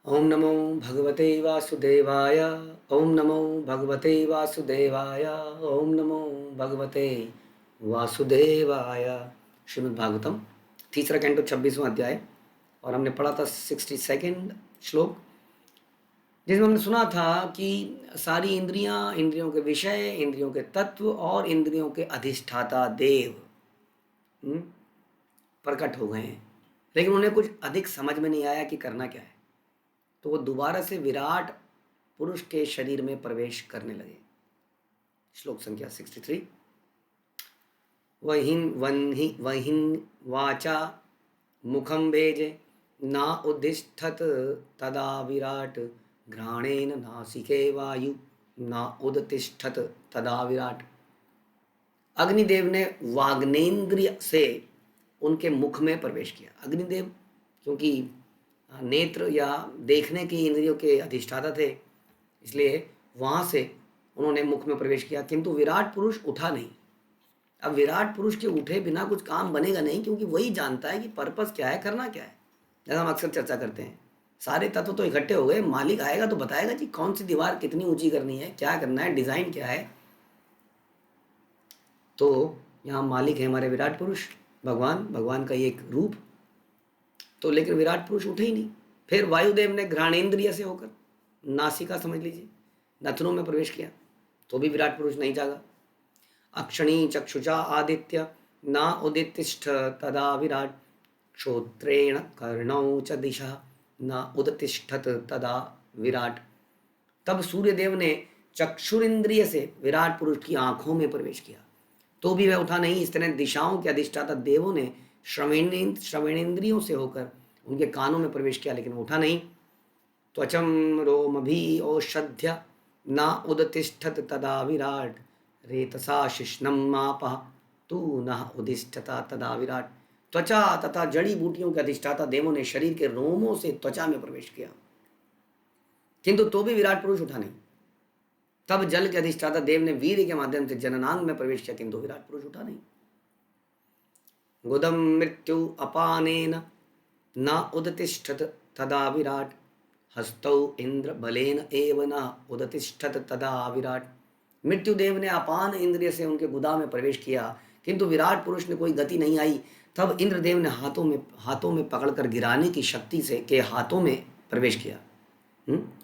ओम नमो भगवते वासुदेवाय। ओम नमो भगवते वासुदेवाय। ओम नमो भगवते वासुदेवाय। श्रीमद् भागवतम तीसरा कैंटो 26वां अध्याय। और हमने पढ़ा था 62nd श्लोक, जिसमें हमने सुना था कि सारी इंद्रियां, इंद्रियों के विषय, इंद्रियों के तत्व और इंद्रियों के अधिष्ठाता देव हम्म, प्रकट हो गए हैं, लेकिन उन्हें कुछ अधिक समझ में नहीं आया कि करना क्या है। तो वो दोबारा से विराट पुरुष के शरीर में प्रवेश करने लगे। श्लोक संख्या 63। वहिन वाचा मुखम भेजे ना उदिष्ठत तदा विराट घ्राणेन नासिके वायु ना उदतिष्ठत तदा विराट। अग्निदेव ने वाग्नेन्द्रिय से उनके मुख में प्रवेश किया। अग्निदेव क्योंकि नेत्र या देखने की इंद्रियों के अधिष्ठाता थे, इसलिए वहाँ से उन्होंने मुख में प्रवेश किया, किंतु विराट पुरुष उठा नहीं। अब विराट पुरुष के उठे बिना कुछ काम बनेगा नहीं, क्योंकि वही जानता है कि पर्पस क्या है, करना क्या है। जैसा हम अक्सर चर्चा करते हैं, सारे तत्व तो इकट्ठे हो गए, मालिक आएगा तो बताएगा जी कौन सी दीवार कितनी ऊंची करनी है, क्या करना है, डिज़ाइन क्या है। तो यहाँ मालिक है हमारे विराट पुरुष, भगवान, भगवान का ये एक रूप। तो लेकिन विराट पुरुष उठे ही नहीं। फिर वायुदेव ने घ्राणेन्द्रिय से होकर, नासिका समझ लीजिए, नथनों में प्रवेश किया, तो भी विराट पुरुष नहीं जागा। अक्षणी चक्षुषा आदित्य ना उदितिष्ठ तदा विराट श्रोत्रेण कर्णौ च दिशा न उदतिष्ठत तदा विराट। तब सूर्यदेव ने चक्षुरिंद्रिय से विराट पुरुष की आंखों में प्रवेश किया, तो भी वह उठा नहीं। इस तरह दिशाओं के अधिष्ठाता देवों ने श्रवणेन्द्रियों से होकर उनके कानों में प्रवेश किया, लेकिन उठा नहीं। त्वचम रोमभी औषध्य न उदतिष्ठत तदा विराट रेतसा शिष्णम मापः तू न उदिष्ठता तदा विराट। त्वचा तथा जड़ी बूटियों के अधिष्ठाता देवों ने शरीर के रोमों से त्वचा में प्रवेश किया, किंतु तो भी विराट पुरुष उठा नहीं। तब जल के अधिष्ठाता देव ने वीर्य के माध्यम से जननांग में प्रवेश किया, किंतु विराट पुरुष उठा नहीं। गुदम मृत्यु अपानेन न उदतिष्ठत तदा विराट हस्तौ इंद्र बलेन एव न उदतिष्ठत तदा विराट। मृत्युदेव ने अपान इंद्रिय से उनके गुदा में प्रवेश किया, किंतु विराट पुरुष ने कोई गति नहीं आई। तब इंद्रदेव ने हाथों में पकड़कर गिराने की शक्ति से के हाथों में प्रवेश किया,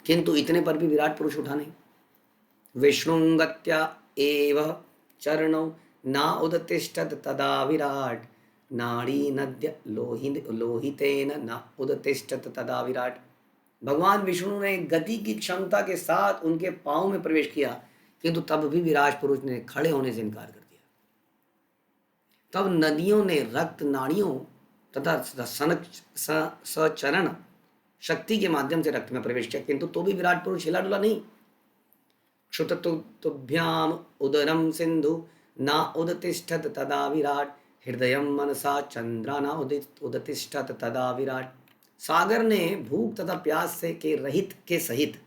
किंतु इतने पर भी विराट पुरुष उठा नहीं। विष्णुगत्या एव चरणौ न उदतिष्ठत तदा विराट नाड़ी नद्य लोहितेन न उदतिष्ठत तदा विराट। भगवान विष्णु ने गति की क्षमता के साथ उनके पांव में प्रवेश किया, किंतु तब भी विराट पुरुष ने खड़े होने से इनकार कर दिया। तब नदियों ने रक्त नाड़ियों तथा सचरण शक्ति के माध्यम से रक्त में प्रवेश किया, किंतु तो भी विराट पुरुष हिला डुला नहीं। क्षुततुभ्याम उदरम सिंधु न उदतिष्ठत तदा विराट हृदय मनसा चंद्रा न उदतिष्ठत तदा विराट। सागर ने भूख तथा प्यास से के सहित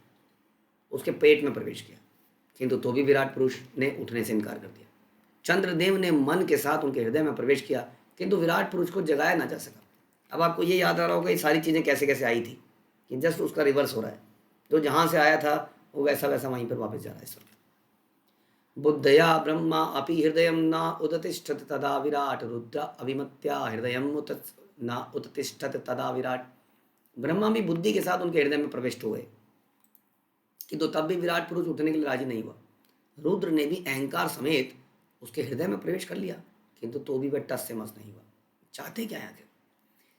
उसके पेट में प्रवेश किया, किंतु तो भी विराट पुरुष ने उठने से इनकार कर दिया। चंद्रदेव ने मन के साथ उनके हृदय में प्रवेश किया, किंतु विराट पुरुष को जगाया ना जा सका। अब आपको ये याद आ रहा होगा ये सारी चीज़ें कैसे कैसे आई थी, कि जस्ट उसका रिवर्स हो रहा है। जो जहाँ से आया था वो वैसा वैसा वहीं पर वापस जा रहा है इस वक्त। बुद्धया ब्रह्मा अपि हृदय न उदतिष्ठत तदा विराट रुद्र अभिमत्या हृदय न उदतिष्ठत तदा विराट। ब्रह्मा भी बुद्धि के साथ उनके हृदय में प्रविष्ट हुए, किंतु तब भी विराट पुरुष उठने के लिए राजी नहीं हुआ। रुद्र ने भी अहंकार समेत उसके हृदय में प्रवेश कर लिया, किंतु तो भी वह टस से मस नहीं हुआ। चाहते क्या आखिर?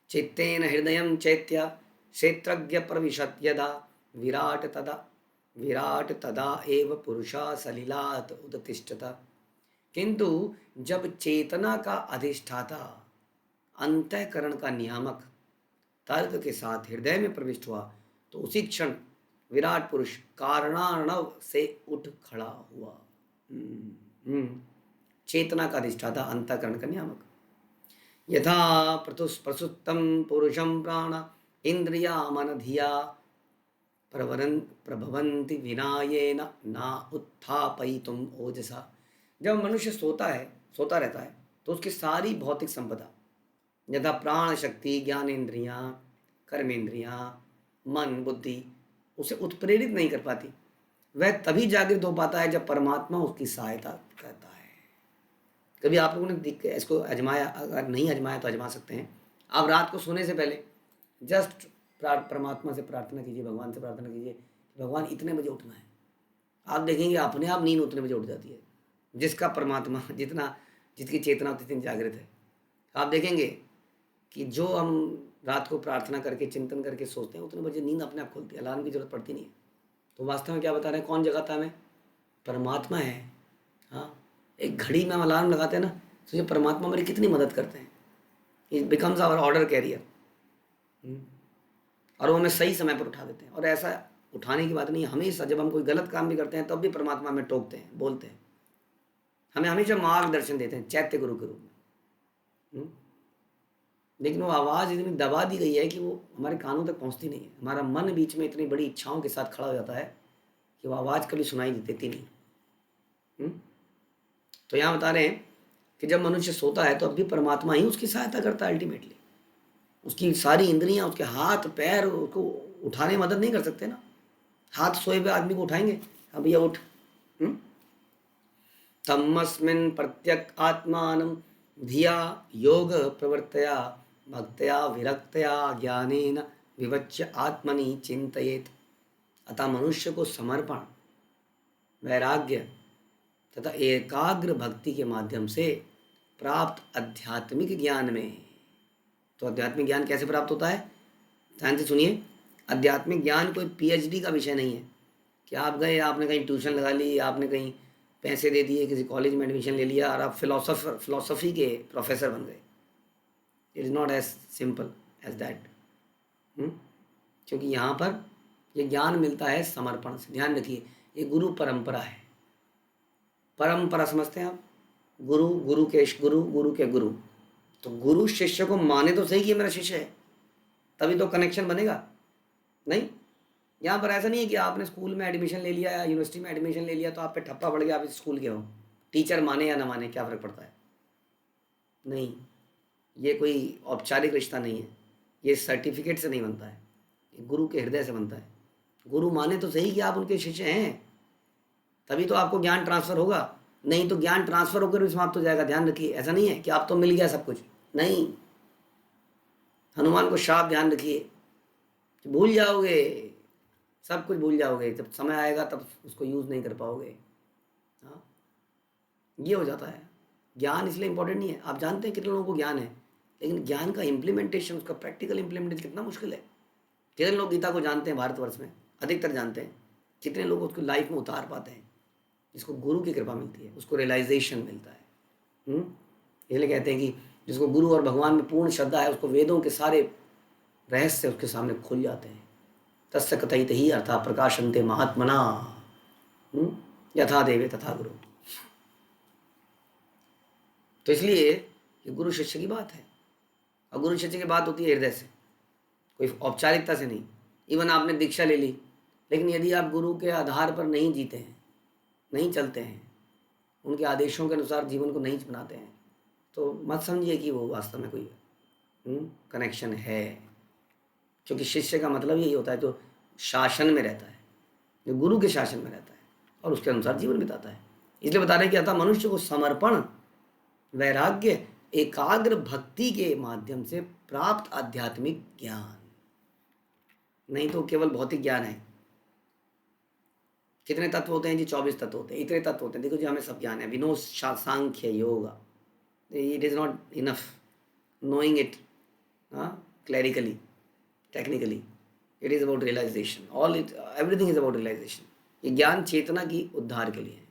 चित्तेन हृदय चैत्य क्षेत्रज्ञ प्रविशत यदा विराट तदा एव पुरुषा सलिलात उदतिष्ठता। किंतु जब चेतना का अधिष्ठाता, अंतःकरण का नियामक तर्क के साथ हृदय में प्रविष्ट हुआ, तो उसी क्षण विराट पुरुष कारणार्णव से उठ खड़ा हुआ। चेतना का अधिष्ठाता, अंतःकरण का नियामक। यथा प्रसुप्तम पुरुषम प्राण इंद्रिया मन धिया प्रभवंति विनायेन ना उत्थापयितुम ओजसा। जब मनुष्य सोता रहता है, तो उसकी सारी भौतिक संपदा, यथा प्राण शक्ति, ज्ञानेन्द्रियाँ, कर्मेंद्रियाँ, मन बुद्धि उसे उत्प्रेरित नहीं कर पाती, वह तभी जागृत हो पाता है जब परमात्मा उसकी सहायता करता है। कभी आप लोगों ने इसको आजमाया? अगर नहीं आजमाया तो आजमा सकते हैं। आप रात को सोने से पहले जस्ट परमात्मा से प्रार्थना कीजिए, भगवान से प्रार्थना कीजिए, भगवान इतने बजे उठना है। आप देखेंगे अपने आप नींद उतने बजे उठ जाती है। जिसका परमात्मा जिसकी चेतना उतनी जागृत है, आप देखेंगे कि जो हम रात को प्रार्थना करके चिंतन करके सोचते हैं उतने बजे नींद अपने आप खुलती है, अलार्म की जरूरत पड़ती नहीं है। तो वास्तव में क्या बता रहे हैं, कौन जगाता है हमें? परमात्मा है। हाँ, एक घड़ी में हम अलार्म लगाते हैं ना, तो ये परमात्मा हमारी कितनी मदद करते हैं। It becomes our order carrier, और वो हमें सही समय पर उठा देते हैं। और ऐसा उठाने की बात नहीं है, हमेशा जब हम कोई गलत काम भी करते हैं तब भी परमात्मा हमें टोकते हैं, बोलते हैं, हमें हमेशा मार्गदर्शन देते हैं चैत्य गुरु के रूप में। लेकिन वो आवाज़ इतनी दबा दी गई है कि वो हमारे कानों तक पहुंचती नहीं है। हमारा मन बीच में इतनी बड़ी इच्छाओं के साथ खड़ा हो जाता है कि वो आवाज़ कभी सुनाई देती नहीं। तो यहाँ बता रहे हैं कि जब मनुष्य सोता है तो अब भी परमात्मा ही उसकी सहायता करता है। अल्टीमेटली उसकी सारी इंद्रियां, उसके हाथ पैर उसको उठाने में मदद नहीं कर सकते ना। हाथ सोए हुए आदमी को उठाएंगे, हाँ भैया उठ। तमस्मिन् प्रत्यक आत्मानं धिया योग प्रवर्तया भक्तया विरक्तया ज्ञानेन विवच्य आत्मनि चिंतयेत। अतः मनुष्य को समर्पण, वैराग्य तथा एकाग्र भक्ति के माध्यम से प्राप्त आध्यात्मिक ज्ञान में, तो आध्यात्मिक ज्ञान कैसे प्राप्त होता है? ध्यान से सुनिए, आध्यात्मिक ज्ञान कोई पीएचडी का विषय नहीं है कि आप गए, आपने कहीं ट्यूशन लगा ली, आपने कहीं पैसे दे दिए, किसी कॉलेज में एडमिशन ले लिया और आप फिलोसफी के प्रोफेसर बन गए। It is not as simple as that. क्योंकि यहाँ पर ये ज्ञान मिलता है समर्पण से। ध्यान रखिए, ये गुरु परंपरा है। परंपरा समझते हैं आप? गुरु, गुरु के गुरु, गुरु के गुरु। तो गुरु शिष्य को माने तो सही कि मेरा शिष्य है, तभी तो कनेक्शन बनेगा। नहीं, यहाँ पर ऐसा नहीं है कि आपने स्कूल में एडमिशन ले लिया या यूनिवर्सिटी में एडमिशन ले लिया तो आप पे ठप्पा पड़ गया, आप इस स्कूल के हो। टीचर माने या ना माने क्या फ़र्क पड़ता है? नहीं, ये कोई औपचारिक रिश्ता नहीं है, ये सर्टिफिकेट से नहीं बनता है, ये गुरु के हृदय से बनता है। गुरु माने तो सही कि आप उनके शिष्य हैं, तभी तो आपको ज्ञान ट्रांसफ़र होगा। नहीं तो ज्ञान ट्रांसफ़र होकर भी समाप्त हो जाएगा। ध्यान रखिए, ऐसा नहीं है कि आप तो मिल गया सब कुछ। नहीं, हनुमान को शाप, ध्यान रखिए, भूल जाओगे, सब कुछ भूल जाओगे। जब समय आएगा तब उसको यूज़ नहीं कर पाओगे। हाँ, ये हो जाता है। ज्ञान इसलिए इम्पोर्टेंट नहीं है। आप जानते हैं कितने लोगों को ज्ञान है, लेकिन ज्ञान का इम्प्लीमेंटेशन, उसका प्रैक्टिकल इम्प्लीमेंटेशन कितना मुश्किल है। कितने लोग गीता को जानते हैं? भारतवर्ष में अधिकतर जानते हैं। कितने लोग उसको लाइफ में उतार पाते हैं? जिसको गुरु की कृपा मिलती है उसको रियलाइजेशन मिलता है। इसलिए कहते हैं कि जिसको गुरु और भगवान में पूर्ण श्रद्धा है उसको वेदों के सारे रहस्य उसके सामने खुल जाते हैं। तस्य कथयित ही अर्थात प्रकाशन्ते महात्मना यथा देवे तथा गुरु। तो इसलिए ये गुरु शिष्य की बात है, और गुरु शिष्य की बात होती है हृदय से, कोई औपचारिकता से नहीं। इवन आपने दीक्षा ले ली, लेकिन यदि आप गुरु के आधार पर नहीं जीते हैं, नहीं चलते हैं, उनके आदेशों के अनुसार जीवन को नहीं बनाते हैं, तो मत समझिए कि वो वास्तव में कोई कनेक्शन है। क्योंकि शिष्य का मतलब यही होता है जो शासन में रहता है, जो गुरु के शासन में रहता है और उसके अनुसार जीवन बिताता है। इसलिए बता रहे कि अतः मनुष्य को समर्पण, वैराग्य, एकाग्र भक्ति के माध्यम से प्राप्त आध्यात्मिक ज्ञान, नहीं तो केवल भौतिक ज्ञान है। कितने तत्व होते हैं जी? 24 तत्व होते हैं। इतने तत्व होते हैं, देखो जी, हमें सब ज्ञान है। विनो Sankhya yoga, it is not enough knowing it clerically, technically. It is about realization. Everything is about realization. ये ज्ञान चेतना की उद्धार के लिए है,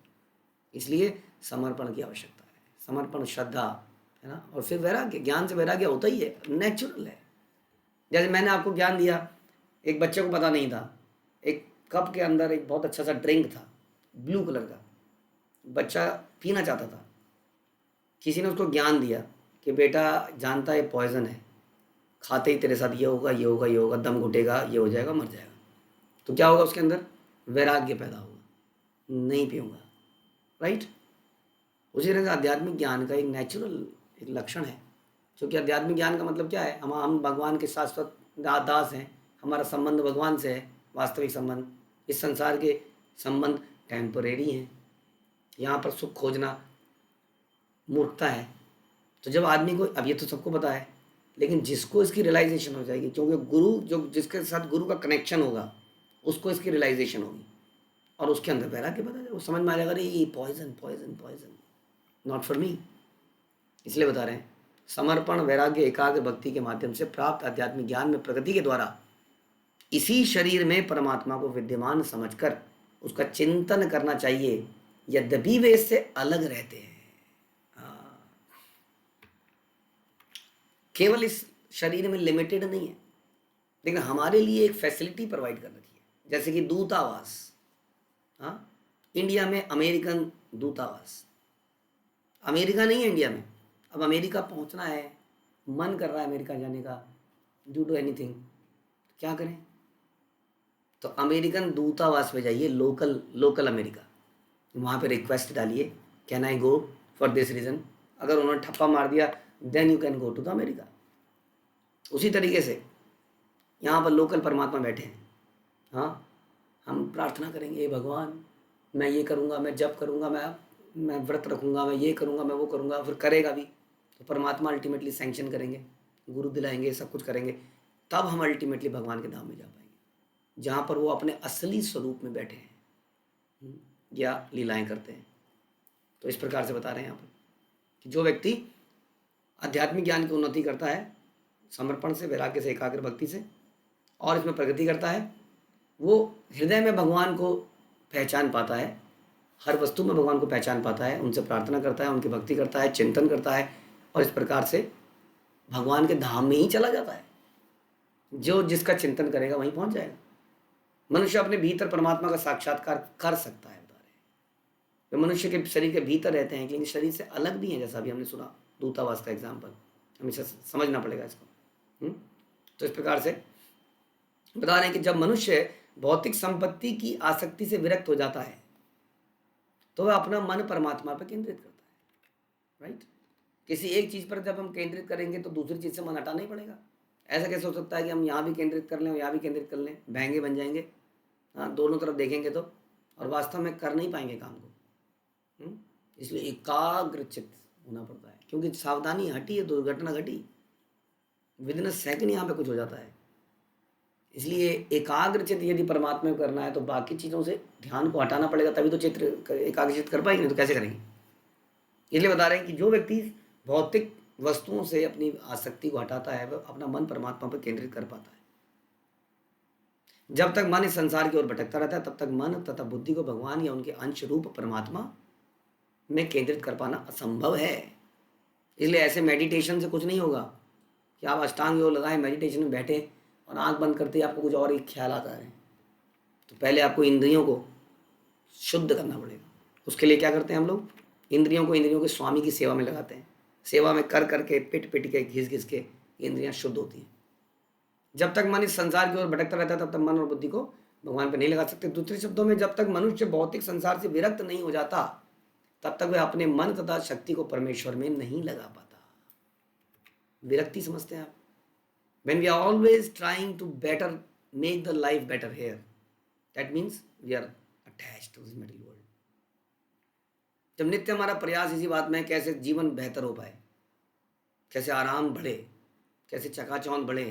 इसलिए समर्पण की आवश्यकता है। समर्पण, श्रद्धा, है ना, और फिर वैराग्य। ज्ञान से वैराग्य होता ही है, नेचुरल है। जैसे मैंने आपको ज्ञान दिया, एक बच्चे को पता नहीं था, एक कप के अंदर एक बहुत अच्छा सा ड्रिंक था, ब्लू कलर का, बच्चा पीना चाहता था। किसी ने उसको ज्ञान दिया कि बेटा जानता है पॉइजन है, खाते ही तेरे साथ ये होगा, ये होगा, ये होगा, दम घुटेगा, ये हो जाएगा, मर जाएगा। तो क्या होगा उसके अंदर? वैराग्य पैदा होगा, नहीं पीऊँगा। राइट? उसी तरह से आध्यात्मिक ज्ञान का एक नेचुरल एक लक्षण है, क्योंकि आध्यात्मिक ज्ञान का मतलब क्या है? हम भगवान के शाश्वत दास हैं, हमारा संबंध भगवान से है, वास्तविक संबंध। इस संसार के संबंध टेम्परेरी हैं, यहाँ पर सुख खोजना मूर्खता है। तो जब आदमी को, अब ये तो सबको पता है, लेकिन जिसको इसकी रियलाइजेशन हो जाएगी, क्योंकि गुरु जो जिसके साथ गुरु का कनेक्शन होगा उसको इसकी रियलाइजेशन होगी और उसके अंदर वैराग्य बता जाएगा, वो समझ में आ जाएगा, अरे ये poison poison poison, not for me. इसलिए बता रहे हैं, समर्पण, वैराग्य, एकाग्र भक्ति के माध्यम से प्राप्त आध्यात्मिक ज्ञान में प्रगति के द्वारा इसी शरीर में परमात्मा को विद्यमान समझकर उसका चिंतन करना चाहिए, यद्यपि वे इससे अलग रहते हैं। केवल इस शरीर में लिमिटेड नहीं है, लेकिन हमारे लिए एक फैसिलिटी प्रोवाइड कर रखी है, जैसे कि दूतावास। हाँ, इंडिया में अमेरिकन दूतावास, अमेरिका नहीं है इंडिया में। अब अमेरिका पहुंचना है, मन कर रहा है अमेरिका जाने का, ड्यू टू एनीथिंग, क्या करें? तो अमेरिकन दूतावास में जाइए, लोकल अमेरिका, वहाँ पे रिक्वेस्ट डालिए, can I go for this reason. अगर उन्होंने ठप्पा मार दिया, then you can go to the America. उसी तरीके से यहाँ पर लोकल परमात्मा बैठे हैं। हाँ, हम प्रार्थना करेंगे, भगवान मैं ये करूँगा, मैं जप करूँगा, मैं व्रत रखूँगा, मैं ये करूँगा, मैं वो करूँगा, फिर करेगा भी तो परमात्मा अल्टीमेटली सैंक्शन करेंगे, गुरु दिलाएंगे, सब कुछ करेंगे, तब हम अल्टीमेटली भगवान के धाम में जा पाएंगे, जहाँ पर वो अपने असली स्वरूप में बैठे हैं या लीलाएं करते हैं। तो इस प्रकार से बता रहे हैं यहाँ पर कि जो व्यक्ति आध्यात्मिक ज्ञान की उन्नति करता है समर्पण से, वैराग्य से, एकाग्र भक्ति से, और इसमें प्रगति करता है, वो हृदय में भगवान को पहचान पाता है, हर वस्तु में भगवान को पहचान पाता है, उनसे प्रार्थना करता है, उनकी भक्ति करता है, चिंतन करता है, और इस प्रकार से भगवान के धाम में ही चला जाता है। जो जिसका चिंतन करेगा वहीं पहुंच जाएगा। मनुष्य अपने भीतर परमात्मा का साक्षात्कार कर सकता है, बता रहे। वे मनुष्य के शरीर के भीतर रहते हैं, लेकिन शरीर से अलग भी हैं, जैसा अभी हमने सुना दूतावास का एग्जाम्पल, हमें समझना पड़ेगा इसको। तो इस प्रकार से बता रहे हैं कि जब मनुष्य भौतिक संपत्ति की आसक्ति से विरक्त हो जाता है तो वह अपना मन परमात्मा पर केंद्रित करता है, राइट। किसी एक चीज़ पर जब हम केंद्रित करेंगे तो दूसरी चीज़ से मन हटाना ही पड़ेगा। ऐसा कैसे हो सकता है कि हम यहाँ भी केंद्रित कर लें और यहाँ भी केंद्रित कर लें, बहंगे बन जाएंगे। हाँ, दोनों तरफ देखेंगे तो, और वास्तव में कर नहीं पाएंगे काम को। इसलिए एकाग्रचित्त होना पड़ता है, क्योंकि सावधानी हटी है, दुर्घटना घटी, विदिन अ सेकंड यहाँ पे कुछ हो जाता है। इसलिए एकाग्रचित्त यदि परमात्मा में करना है तो बाकी चीज़ों से ध्यान को हटाना पड़ेगा, तभी तो चित्र एकाग्रचित्त कर पाएंगे, नहीं तो कैसे करेंगे। इसलिए बता रहे हैं कि जो व्यक्ति भौतिक वस्तुओं से अपनी आसक्ति को हटाता है वह अपना मन परमात्मा पर केंद्रित कर पाता है। जब तक मन इस संसार की ओर भटकता रहता है तब तक मन तथा बुद्धि को भगवान या उनके अंश रूप परमात्मा में केंद्रित कर पाना असंभव है। इसलिए ऐसे मेडिटेशन से कुछ नहीं होगा कि आप अष्टांग योग लगाएं, मेडिटेशन में बैठे और आंख बंद करते ही आपको कुछ और ही ख्याल आता है। तो पहले आपको इंद्रियों को शुद्ध करना पड़ेगा। उसके लिए क्या करते हैं हम लोग, इंद्रियों के स्वामी की सेवा में लगाते हैं। सेवा में कर करके, पिट पिट के, घिस घिस के इंद्रियां शुद्ध होती हैं। जब तक मन इस संसार की ओर भटकता रहता है तब तक मन और बुद्धि को भगवान पर नहीं लगा सकते। दूसरे शब्दों में, जब तक मनुष्य भौतिक संसार से विरक्त नहीं हो जाता तब तक वह अपने मन तथा शक्ति को परमेश्वर में नहीं लगा पाता। विरक्ति समझते हैं आप? When we are always trying to better make the life better here, that means we are attached to this material world. जब नित्य हमारा प्रयास इसी बात में कैसे जीवन बेहतर हो पाए, कैसे आराम बढ़े, कैसे चकाचौंध बढ़े,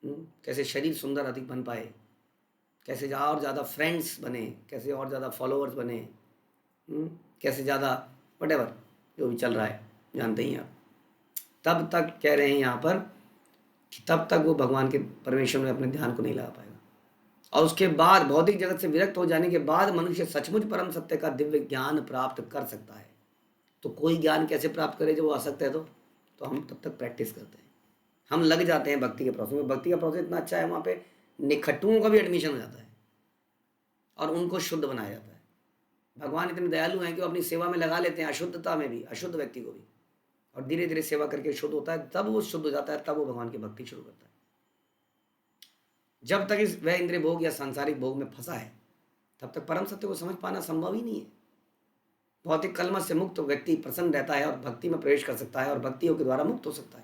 कैसे शरीर सुंदर अधिक बन पाए, कैसे और ज़्यादा फ्रेंड्स बने, कैसे और ज़्यादा फॉलोअर्स बने, कैसे ज़्यादा वटेवर जो भी चल रहा है, जानते ही आप। तब तक कह रहे हैं यहाँ पर कि तब तक वो भगवान के, परमेश्वर में अपने ध्यान को नहीं लगा पाएगा। और उसके बाद भौतिक जगत से विरक्त हो जाने के बाद मनुष्य सचमुच परम सत्य का दिव्य ज्ञान प्राप्त कर सकता है। तो कोई ज्ञान कैसे प्राप्त करे जब वो असक्त है? तो हम तब तक प्रैक्टिस करते हैं, हम लग जाते हैं भक्ति के प्रोसेस में। भक्ति का प्रोसेस इतना अच्छा है, वहाँ पे निखट्टुओं का भी एडमिशन हो जाता है और उनको शुद्ध बनाया जाता है। भगवान इतने दयालु हैं कि वो अपनी सेवा में लगा लेते हैं अशुद्धता में भी, अशुद्ध व्यक्ति को भी, और धीरे धीरे सेवा करके शुद्ध होता है, तब वो शुद्ध हो जाता है, तब वो भगवान की भक्ति शुरू करता है। जब तक इस वह इंद्रिय भोग या सांसारिक भोग में फंसा है तब तक परम सत्य को समझ पाना संभव ही नहीं है। भौतिक कलमश से मुक्त व्यक्ति प्रसन्न रहता है और भक्ति में प्रवेश कर सकता है और भक्तियों के द्वारा मुक्त हो सकता है।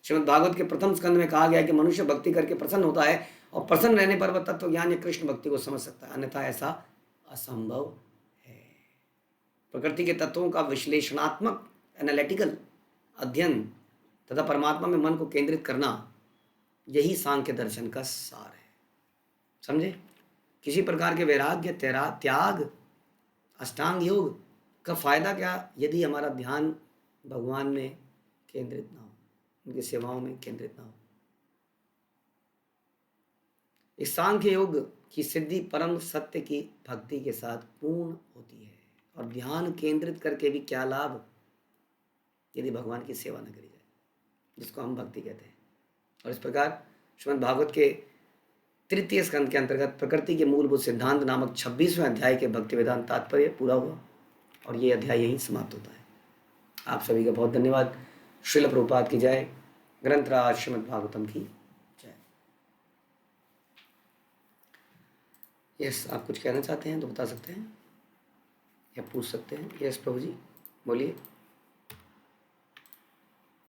श्रीमद् भागवत के प्रथम स्कंद में कहा गया है कि मनुष्य भक्ति करके प्रसन्न होता है और प्रसन्न रहने पर वह तत्व ज्ञान या कृष्ण भक्ति को समझ सकता है, अन्यथा ऐसा असंभव है। प्रकृति के तत्वों का विश्लेषणात्मक एनालिटिकल अध्ययन तथा परमात्मा में मन को केंद्रित करना, यही सांख्य दर्शन का सार है। समझे? किसी प्रकार के वैराग्य, त्याग, अष्टांग योग का फायदा क्या यदि हमारा ध्यान भगवान में केंद्रित ना हो, उनकी सेवाओं में केंद्रित ना हो। इस सांख्य योग की सिद्धि परम सत्य की भक्ति के साथ पूर्ण होती है। और ध्यान केंद्रित करके भी क्या लाभ यदि भगवान की सेवा न करी जाए, जिसको हम भक्ति कहते हैं। और इस प्रकार श्रीमद् भागवत के तृतीय स्कंद के अंतर्गत प्रकृति के मूलभूत सिद्धांत नामक 26वें अध्याय के भक्ति वेदांत तात्पर्य पूरा हुआ और ये अध्याय यही समाप्त होता है। आप सभी का बहुत धन्यवाद। श्रील प्रभुपाद की जय। ग्रंथराज श्रीमद् भागवतम की जय। यस, आप कुछ कहना चाहते हैं तो बता सकते हैं या पूछ सकते हैं। यस प्रभु जी, बोलिए।